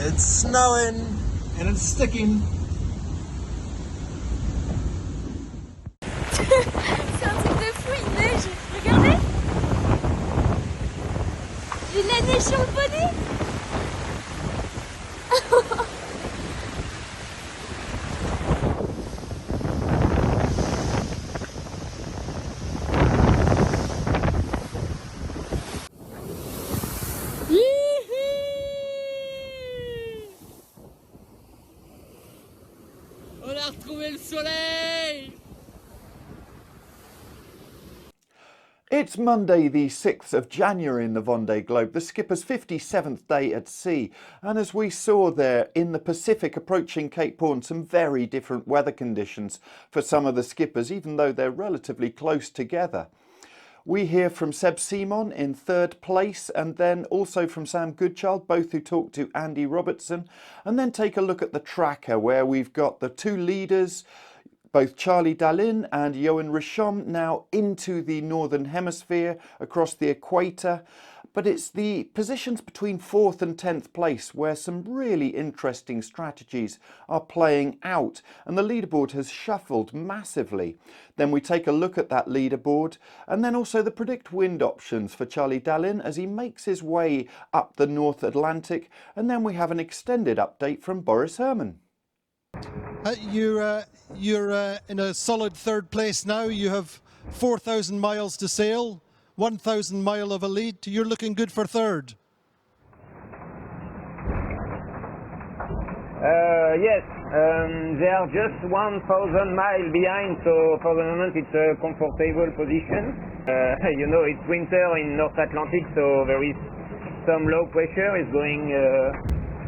It's snowing and it's sticking. C'est un truc de fou, il neige. Regardez. J'ai de la neige sur le bonnet. On a retrouvé le soleil! It's Monday the 6th of January in the Vendée Globe, the skipper's 57th day at sea, and as we saw there in the Pacific approaching Cape Horn, some very different weather conditions for some of the skippers, even though they're relatively close together. We hear from Sébastien in third place, and then also from Sam Goodchild, both who talked to Andy Robertson, and then take a look at the tracker where we've got the two leaders, both Charlie Dalin and Yoann Richomme, now into the Northern Hemisphere across the Equator. But it's the positions between 4th and 10th place where some really interesting strategies are playing out, and the leaderboard has shuffled massively. Then we take a look at that leaderboard, and then also the predict wind options for Charlie Dalin as he makes his way up the North Atlantic, and then we have an extended update from Boris Herrmann. You're in a solid third place now. You have 4,000 miles to sail, 1,000 mile of a lead. You're looking good for third. Yes, they are just 1,000 miles behind, so for the moment it's a comfortable position. You know, it's winter in North Atlantic, so there is some low pressure. It's going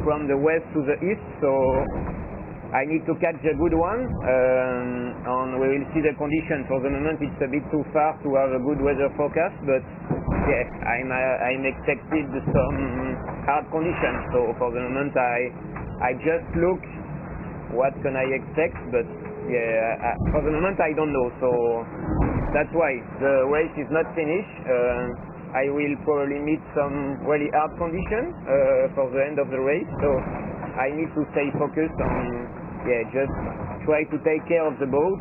from the west to the east, so I need to catch a good one, and we will see the condition. For the moment it's a bit too far to have a good weather forecast, but yeah, I'm expected some hard conditions. So for the moment I just look what can I expect, but yeah, for the moment I don't know. So that's why the race is not finished. I will probably meet some really hard conditions for the end of the race. So I need to stay focused on, yeah, just try to take care of the boat.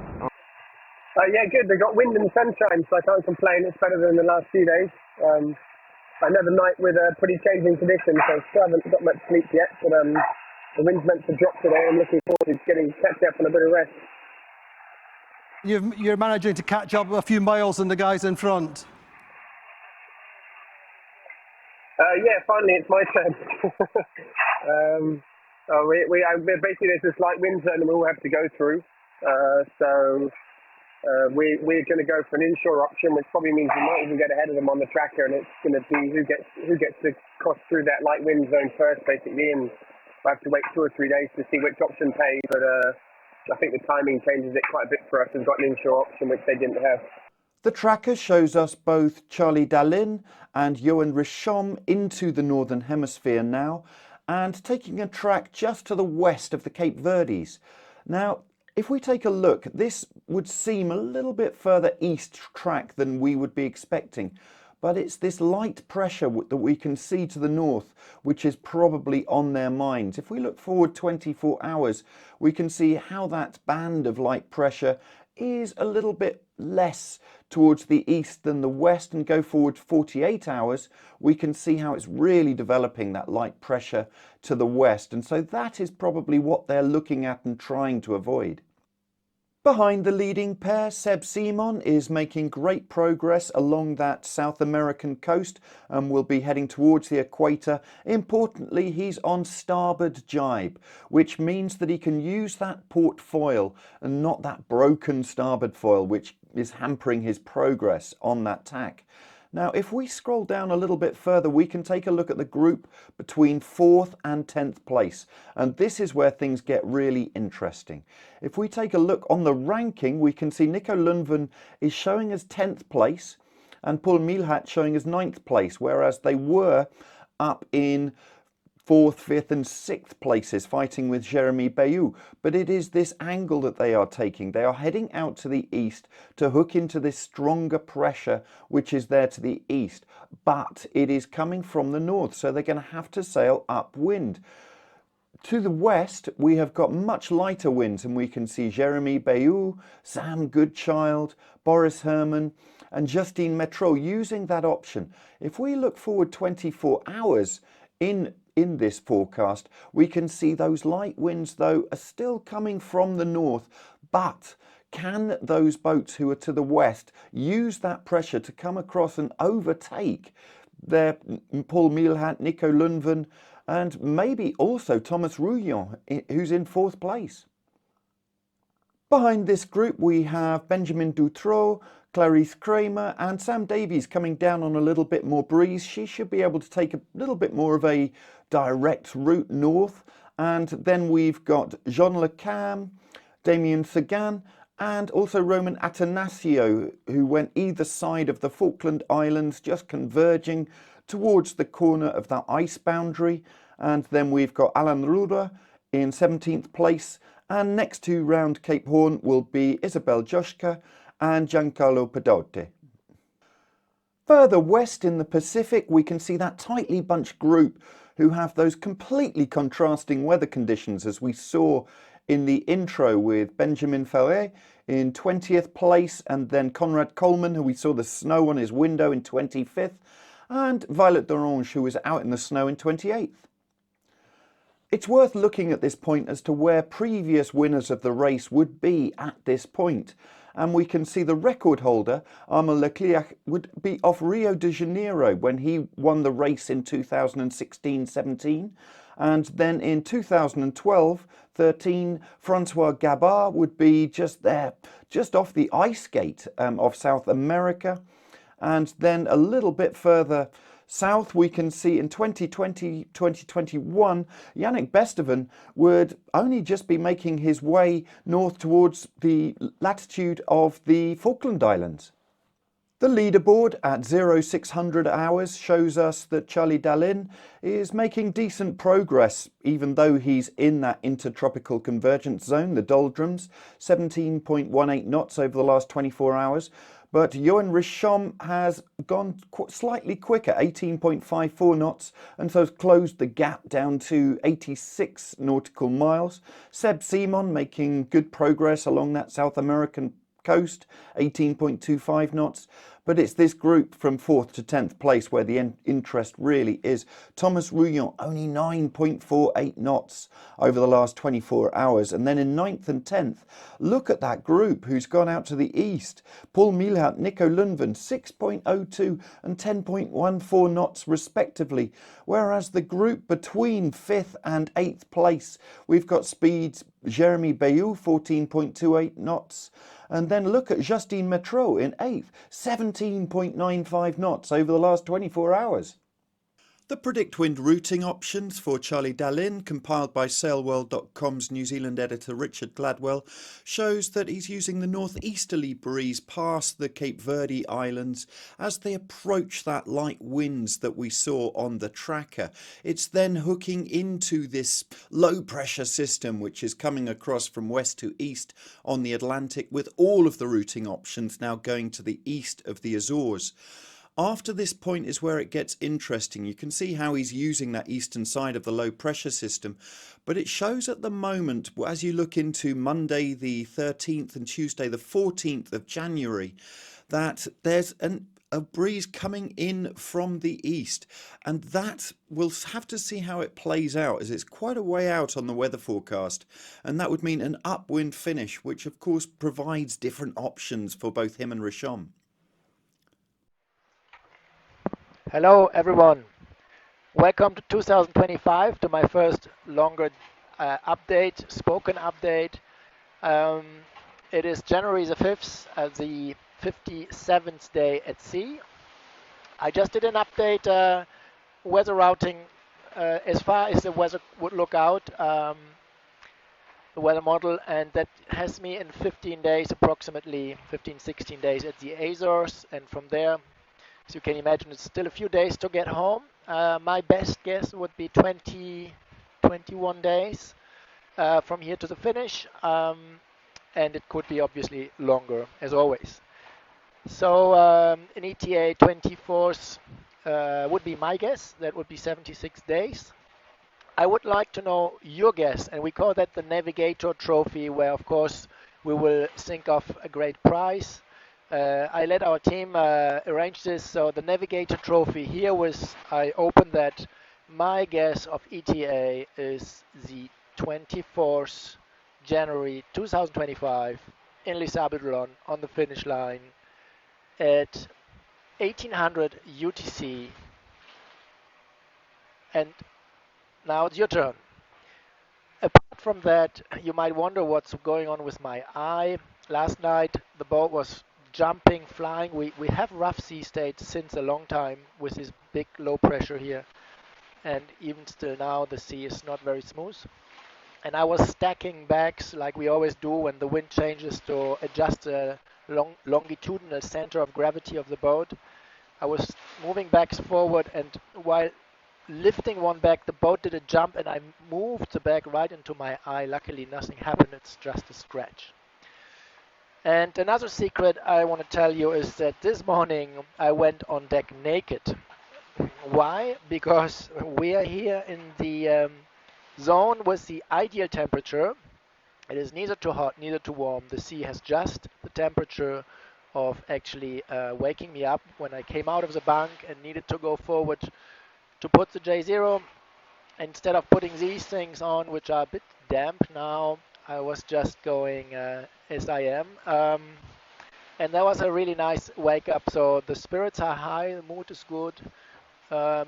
Yeah, good. They got wind and sunshine, so I can't complain. It's better than the last few days. Another night with pretty changing conditions, so still haven't got much sleep yet, but the wind's meant to drop today. I'm looking forward to catching up on a bit of rest. You're managing to catch up a few miles on the guys in front. Yeah, finally it's my turn. Basically there's this light wind zone that we all have to go through. We're going to go for an inshore option, which probably means we might even get ahead of them on the tracker, and it's going to be who gets to cross through that light wind zone first, basically. And I have to wait 2 or 3 days to see which option pays. But I think the timing changes it quite a bit for us. We've got an inshore option which they didn't have. The tracker shows us both Charlie Dalin and Yoann Richomme into the Northern Hemisphere now, and taking a track just to the west of the Cape Verdes. Now, if we take a look, this would seem a little bit further east track than we would be expecting, but it's this light pressure that we can see to the north, which is probably on their minds. If we look forward 24 hours, we can see how that band of light pressure is a little bit less towards the east than the west, and go forward 48 hours, we can see how it's really developing that light pressure to the west. And so that is probably what they're looking at and trying to avoid. Behind the leading pair, Sébastien is making great progress along that South American coast and will be heading towards the equator. Importantly, he's on starboard jibe, which means that he can use that port foil and not that broken starboard foil, which is hampering his progress on that tack. Now, if we scroll down a little bit further, we can take a look at the group between 4th and 10th place. And this is where things get really interesting. If we take a look on the ranking, we can see Nico Lundven is showing as 10th place and Paul Milhat showing as 9th place, whereas they were up in 4th, 5th and 6th places fighting with Jérémy Bayou. But it is this angle that they are taking. They are heading out to the east to hook into this stronger pressure which is there to the east, but it is coming from the north, so they're going to have to sail upwind. To the west, we have got much lighter winds, and we can see Jeremy Bayou, Sam Goodchild, Boris Herrmann and Justine Metro using that option. If we look forward 24 hours in this forecast, we can see those light winds, though, are still coming from the north. But can those boats who are to the west use that pressure to come across and overtake their Paul Milhat, Nico Lundven, and maybe also Thomas Rouillon, who's in 4th place? Behind this group we have Benjamin Dutroux, Clarice Kramer and Sam Davies coming down on a little bit more breeze. She should be able to take a little bit more of a direct route north. And then we've got Jean Le Cam, Damien Sagan and also Roman Atanasio, who went either side of the Falkland Islands, just converging towards the corner of that ice boundary. And then we've got Alan Ruda in 17th place, and next to round Cape Horn will be Isabel Joschka and Giancarlo Pedote. Further west in the Pacific, we can see that tightly bunched group who have those completely contrasting weather conditions, as we saw in the intro with Benjamin Ferret in 20th place, and then Conrad Coleman, who we saw the snow on his window, in 25th, and Violet d'Orange, who was out in the snow, in 28th. It's worth looking at this point as to where previous winners of the race would be at this point. And we can see the record holder, Armand Leclerc, would be off Rio de Janeiro when he won the race in 2016-17. And then in 2012-13, Francois Gabard would be just there, just off the ice gate of South America. And then a little bit further south, we can see in 2020-2021, Yannick Besteven would only just be making his way north towards the latitude of the Falkland Islands. The leaderboard at 0600 hours shows us that Charlie Dalin is making decent progress, even though he's in that intertropical convergence zone, the doldrums, 17.18 knots over the last 24 hours. But Yoann Richomme has gone slightly quicker, 18.54 knots, and so has closed the gap down to 86 nautical miles. Seb Simon making good progress along that South American coast, 18.25 knots. But it's this group from 4th to 10th place where the interest really is. Thomas Rouillon, only 9.48 knots over the last 24 hours. And then in 9th and 10th, look at that group who's gone out to the east. Paul Milhat, Nico Lundven, 6.02 and 10.14 knots respectively. Whereas the group between 5th and 8th place, we've got speeds Jeremy Bayou, 14.28 knots. And then look at Justine Metro in 8th, 17.95 knots over the last 24 hours. The predict wind routing options for Charlie Dalin, compiled by sailworld.com's New Zealand editor Richard Gladwell, shows that he's using the northeasterly breeze past the Cape Verde Islands as they approach that light winds that we saw on the tracker. It's then hooking into this low pressure system which is coming across from west to east on the Atlantic, with all of the routing options now going to the east of the Azores. After this point is where it gets interesting. You can see how he's using that eastern side of the low pressure system, but it shows at the moment, as you look into Monday the 13th and Tuesday the 14th of January, that there's a breeze coming in from the east, and that we'll have to see how it plays out, as it's quite a way out on the weather forecast, and that would mean an upwind finish, which of course provides different options for both him and Richomme. Hello everyone, welcome to 2025, to my first longer update, spoken update. It is January the 5th, the 57th day at sea. I just did an update, weather routing as far as the weather would look out, the weather model, and that has me in 15 days, approximately 15-16 days at the Azores, and from there, as you can imagine, it's still a few days to get home. My best guess would be 21 days from here to the finish, and it could be obviously longer, as always. So an ETA 24th would be my guess. That would be 76 days. I would like to know your guess, and we call that the Navigator Trophy, where of course we will think of a great prize. I let our team arrange this, so the Navigator Trophy here was, I opened that. My guess of ETA is the 24th January 2025 in Les Sables d'Olonne on the finish line at 1800 UTC. And now it's your turn. Apart from that, you might wonder what's going on with my eye. Last night the boat was jumping, flying. We have rough sea states since a long time with this big low pressure here. And even still now the sea is not very smooth. And I was stacking bags like we always do when the wind changes to adjust the longitudinal center of gravity of the boat. I was moving bags forward, and while lifting one bag, the boat did a jump and I moved the bag right into my eye. Luckily nothing happened, it's just a scratch. And another secret I want to tell you is that this morning I went on deck naked. Why? Because we are here in the zone with the ideal temperature. It is neither too hot, neither too warm. The sea has just the temperature of actually waking me up when I came out of the bunk and needed to go forward to put the J0. Instead of putting these things on, which are a bit damp now, I was just going as I am. And that was a really nice wake up. So the spirits are high, the mood is good.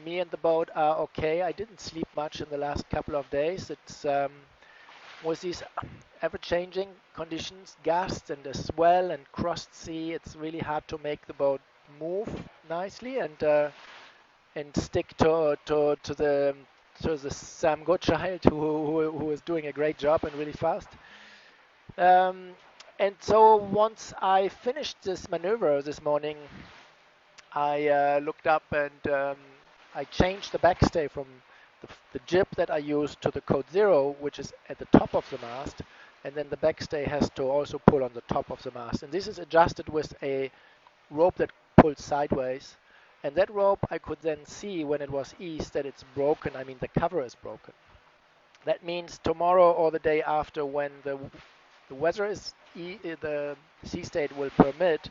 Me and the boat are okay. I didn't sleep much in the last couple of days. It's with these ever-changing conditions, gusts and the swell and crossed sea, it's really hard to make the boat move nicely and stick to the Sam Goodchild who is doing a great job and really fast. And so once I finished this maneuver this morning, I looked up and I changed the backstay from the jib that I used to the code 0, which is at the top of the mast, and then the backstay has to also pull on the top of the mast. And this is adjusted with a rope that pulls sideways. And that rope I could then see when it was east that it's broken. I mean, the cover is broken. That means tomorrow or the day after, when the weather is the sea state will permit,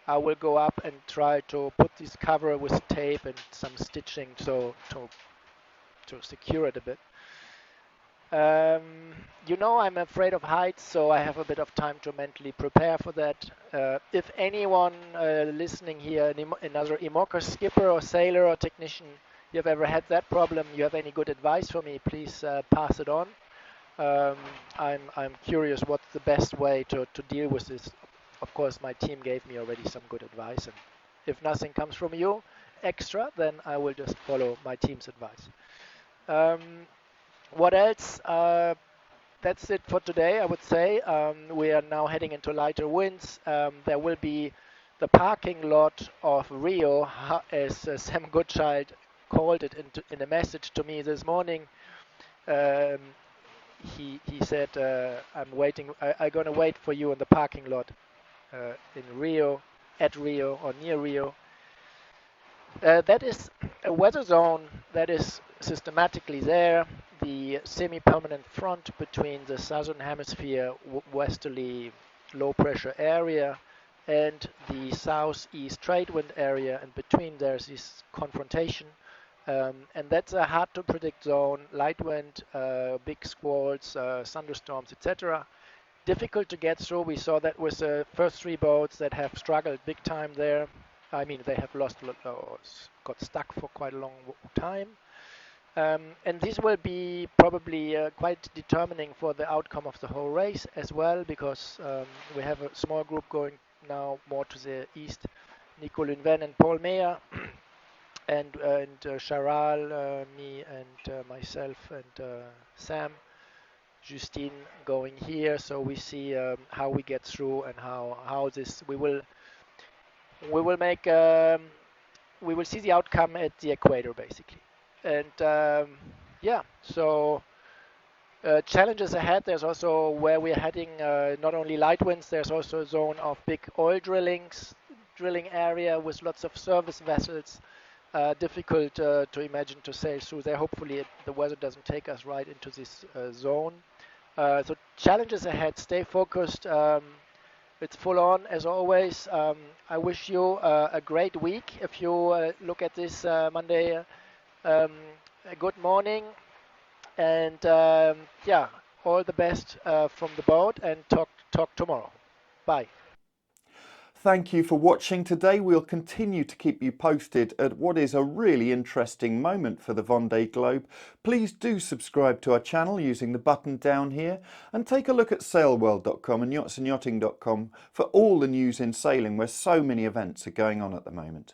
I will go up and try to put this cover with tape and some stitching to secure it a bit. You know, I'm afraid of heights, so I have a bit of time to mentally prepare for that. If anyone listening here, another IMOCA skipper or sailor or technician, you have ever had that problem, you have any good advice for me, please pass it on. I'm curious what's the best way to deal with this. Of course, my team gave me already some good advice, and if nothing comes from you extra, then I will just follow my team's advice. What else? That's it for today, I would say. We are now heading into lighter winds. There will be the parking lot of Rio, as Sam Goodchild called it in a message to me this morning. He said, I'm gonna wait for you in the parking lot in Rio, at Rio or near Rio. That is a weather zone that is systematically there. The semi-permanent front between the southern hemisphere westerly low pressure area and the southeast trade wind area, and between there's this confrontation. And that's a hard to predict zone, light wind, big squalls, thunderstorms, etc. Difficult to get through. We saw that with the first three boats that have struggled big time there. I mean, they have lost, got stuck for quite a long time. And this will be probably quite determining for the outcome of the whole race as well, because we have a small group going now more to the east. Nico Lunven and Paul Meyer and Charal, me and myself and Sam, Justine going here. So we see how we get through and how this we will make we will see the outcome at the equator basically. And yeah, so challenges ahead. There's also where we're heading, not only light winds, there's also a zone of big oil drilling area with lots of service vessels. difficult to imagine to sail through there. Hopefully the weather doesn't take us right into this zone. So challenges ahead. Stay focused. It's full on as always. I wish you a great week. If you look at this Monday, a good morning, and yeah, all the best from the boat, and talk tomorrow. Bye. Thank you for watching today. We'll continue to keep you posted at what is a really interesting moment for the Vendée Globe. Please do subscribe to our channel using the button down here, and take a look at sailworld.com and yachtsandyachting.com for all the news in sailing, where so many events are going on at the moment.